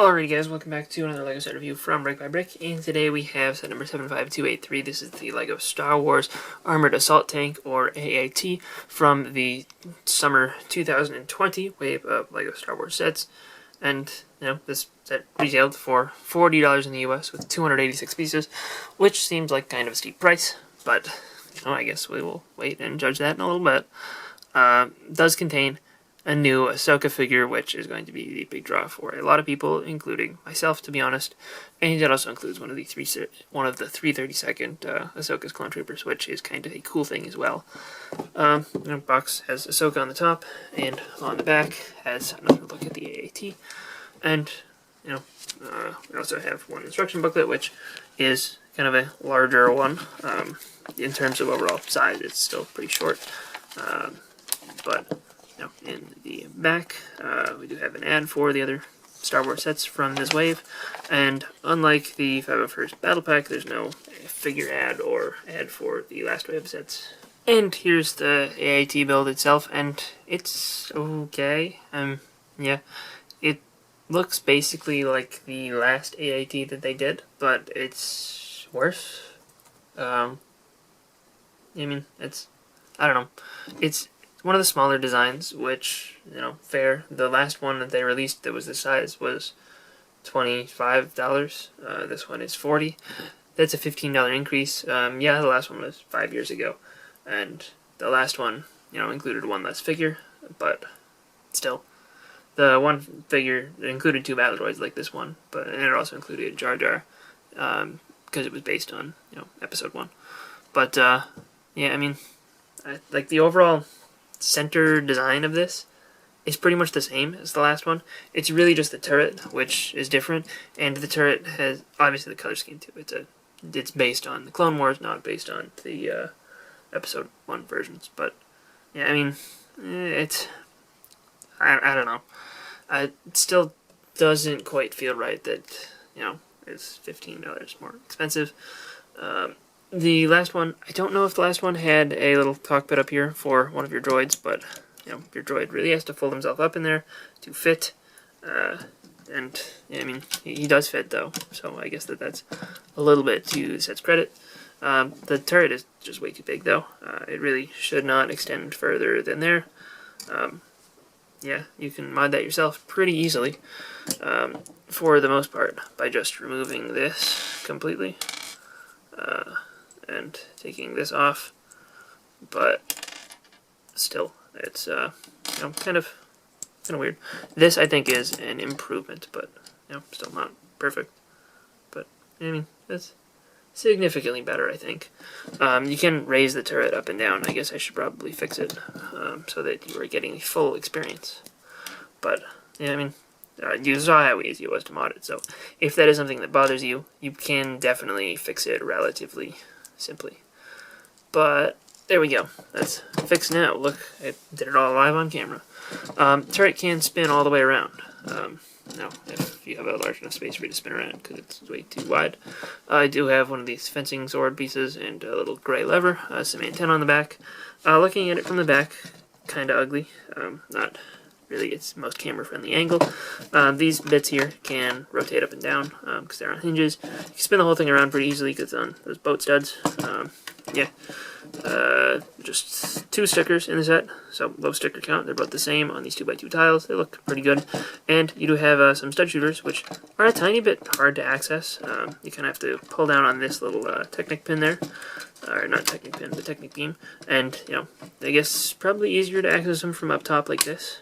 Alrighty guys, welcome back to another LEGO set review from BrickByBrick, and today we have set number 75283. This is the LEGO Star Wars Armored Assault Tank, or AAT, from the summer 2020 wave of LEGO Star Wars sets. And, this set retailed for $40 in the US with 286 pieces, which seems like kind of a steep price, but, I guess we will wait and judge that in a little bit. Does contain a new Ahsoka figure, which is going to be the big draw for a lot of people, including myself, to be honest. And it also includes one of the 332nd Ahsoka's clone troopers, which is kind of a cool thing as well. The box has Ahsoka on the top, and on the back has another look at the AAT. And we also have one instruction booklet, which is kind of a larger one. In terms of overall size, it's still pretty short, but in the back, we do have an ad for the other Star Wars sets from this wave, and unlike the 501st Battle Pack, there's no figure ad or ad for the last wave sets. And here's the AAT build itself, and it's okay. Yeah, it looks basically like the last AAT that they did, but it's worse. I don't know. It's one of the smaller designs, which, fair. The last one that they released that was this size was $25. This one is $40. That's a $15 increase. Yeah, the last one was 5 years ago. And the last one, included one less figure, but still. The one figure, it included 2 battle droids like this one, and it also included Jar Jar, because it was based on, episode 1. But, yeah, like the overall center design of this is pretty much the same as the last one. It's really just the turret, which is different, and the turret has, obviously, the color scheme too. It's based on the Clone Wars, not based on the episode 1 versions. But yeah, it's, I don't know. It still doesn't quite feel right that it's $15 more expensive. The last one, I don't know if the last one had a little cockpit up here for one of your droids, but, your droid really has to fold himself up in there to fit, and, he does fit, though, so I guess that's a little bit to the set's credit. The turret is just way too big, though. It really should not extend further than there. Yeah, you can mod that yourself pretty easily, for the most part, by just removing this completely. And taking this off, but still, it's kind of weird. This, I think, is an improvement, but still not perfect. But it's significantly better, I think. You can raise the turret up and down. I guess I should probably fix it so that you are getting the full experience. But yeah, you saw how easy it was to mod it, so if that is something that bothers you, you can definitely fix it relatively simply. But there we go. That's fixed now. Look, I did it all live on camera. Turret can spin all the way around. Now, if you have a large enough space for you to spin around, because it's way too wide. I do have one of these fencing sword pieces and a little gray lever, some antenna on the back. Looking at it from the back, kind of ugly. Not really its most camera-friendly angle. These bits here can rotate up and down because they're on hinges. You can spin the whole thing around pretty easily because it's on those boat studs. Yeah, just 2 stickers in the set, so low sticker count. They're both the same on these 2x2 tiles. They look pretty good. And you do have some stud shooters, which are a tiny bit hard to access. You kind of have to pull down on this little Technic pin there. Or not Technic pin, but Technic beam. And, I guess probably easier to access them from up top like this.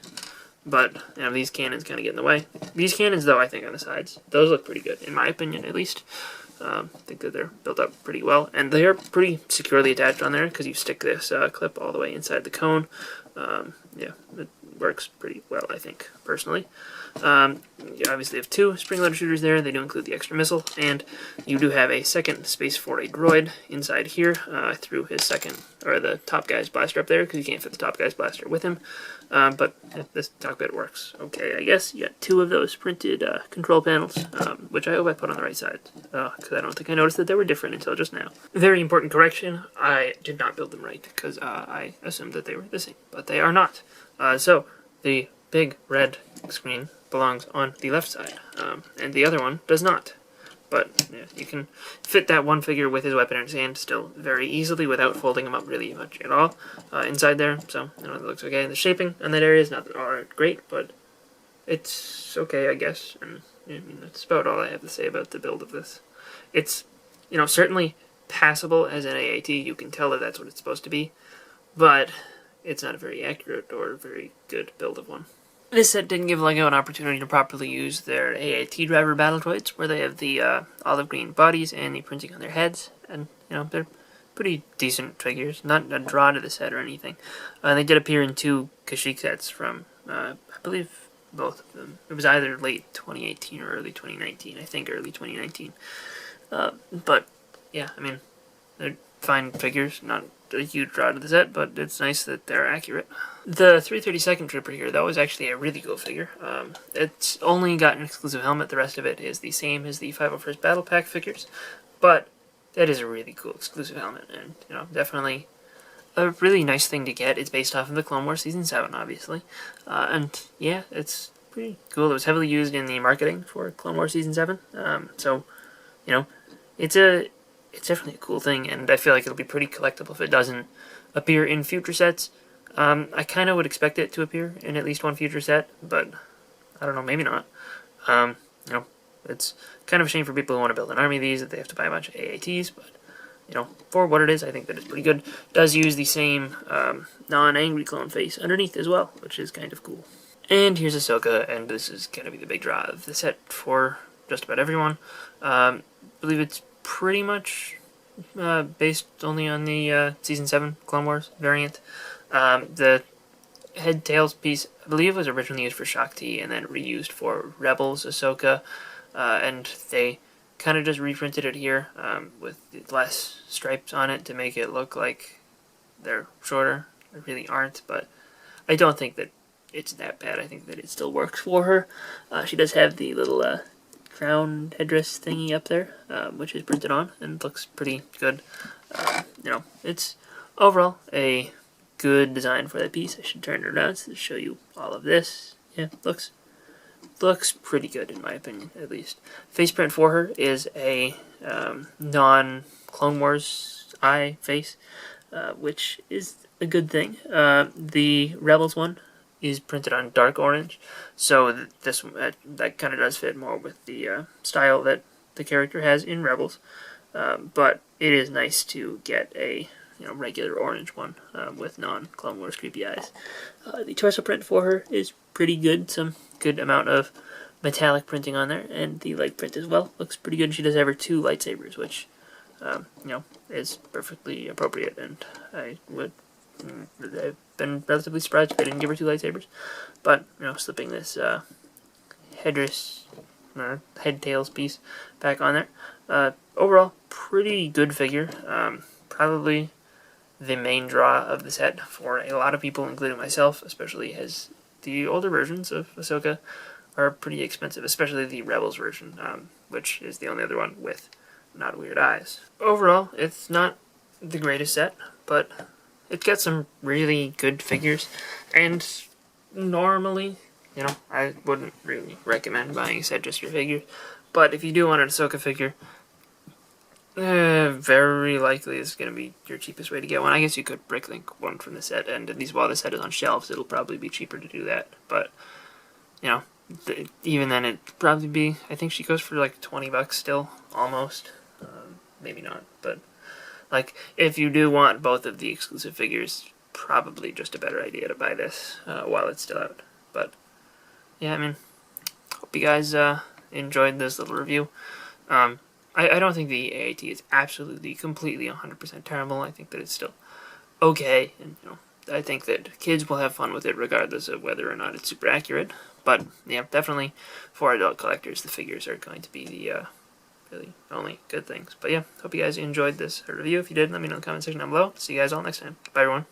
But, these cannons kind of get in the way. These cannons, though, I think on the sides, those look pretty good, in my opinion, at least. I think that they're built up pretty well. And they are pretty securely attached on there, because you stick this clip all the way inside the cone. Yeah, it works pretty well, I think, personally. You obviously have 2 spring-loaded shooters there. They do include the extra missile. And you do have a second space for a droid inside here through his the top guy's blaster up there, because you can't fit the top guy's blaster with him. But this cockpit works okay, I guess. You got 2 of those printed control panels, which I hope I put on the right side, because I don't think I noticed that they were different until just now. Very important correction, I did not build them right, because I assumed that they were the same, but they are not. So, the big red screen belongs on the left side, and the other one does not. But yeah, you can fit that one figure with his weapon in his hand still very easily without folding him up really much at all inside there. So, you know, it looks okay. The shaping on that area is not all right, great, but it's okay, I guess. And I mean, that's about all I have to say about the build of this. It's, you know, certainly passable as an AAT. You can tell that that's what it's supposed to be, but it's not a very accurate or very good build of one. This set didn't give LEGO an opportunity to properly use their AAT driver battle droids, where they have the olive green bodies and the printing on their heads, and you know, they're pretty decent figures, not a draw to the set or anything. They did appear in 2 Kashyyyk sets from, I believe, both of them. It was either late 2018 or early 2019. I think early 2019. But yeah, I mean, they're fine figures, not a huge draw to the set, but it's nice that they're accurate. The 332nd Trooper here, though, is actually a really cool figure. It's only got an exclusive helmet. The rest of it is the same as the 501st Battle Pack figures, but that is a really cool exclusive helmet, and you know, definitely a really nice thing to get. It's based off of the Clone Wars Season 7, obviously, and yeah, it's pretty cool. It was heavily used in the marketing for Clone Wars Season 7, so, you know, it's definitely a cool thing, and I feel like it'll be pretty collectible if it doesn't appear in future sets. I kind of would expect it to appear in at least one future set, but I don't know, maybe not. You know, it's kind of a shame for people who want to build an army of these that they have to buy a bunch of AATs, but, you know, for what it is, I think that it's pretty good. It does use the same non-angry clone face underneath as well, which is kind of cool. And here's Ahsoka, and this is going to be the big draw of the set for just about everyone. I believe it's pretty much based only on the Season 7 Clone Wars variant. The head tails piece, I believe, was originally used for Shaak Ti and then reused for Rebels Ahsoka, and they kind of just reprinted it here with less stripes on it to make it look like they're shorter. They really aren't, but I don't think that it's that bad. I think that it still works for her. She does have the little crown headdress thingy up there, which is printed on and looks pretty good. You know, it's overall a good design for that piece. I should turn it around to show you all of this. Yeah, looks pretty good in my opinion, at least. Face print for her is a non-Clone Wars eye face, which is a good thing. The Rebels one is printed on dark orange, so this that kind of does fit more with the style that the character has in Rebels. But it is nice to get a regular orange one with non-Clone Wars creepy eyes. The torso print for her is pretty good. Some good amount of metallic printing on there, and the leg print as well looks pretty good. She does have her 2 lightsabers, which is perfectly appropriate, and I've been relatively surprised if they didn't give her 2 lightsabers. But slipping this headdress head tails piece back on there. Overall, pretty good figure. Probably the main draw of the set for a lot of people, including myself, especially as the older versions of Ahsoka are pretty expensive, especially the Rebels version, which is the only other one with not weird eyes. Overall, it's not the greatest set, but it's got some really good figures, and normally, I wouldn't really recommend buying a set just for figures, but if you do want an Ahsoka figure, very likely it's going to be your cheapest way to get one. I guess you could bricklink one from the set, and at least while the set is on shelves, it'll probably be cheaper to do that. But, even then, it'd probably be, I think she goes for like $20 still, almost. Maybe not, but, like, if you do want both of the exclusive figures, probably just a better idea to buy this while it's still out. But, yeah, I mean, hope you guys enjoyed this little review. I don't think the AAT is absolutely, completely, 100% terrible. I think that it's still okay, and I think that kids will have fun with it regardless of whether or not it's super accurate. But yeah, definitely for adult collectors, the figures are going to be the really only good things. But yeah, hope you guys enjoyed this review. If you did, let me know in the comment section down below. See you guys all next time. Bye, everyone.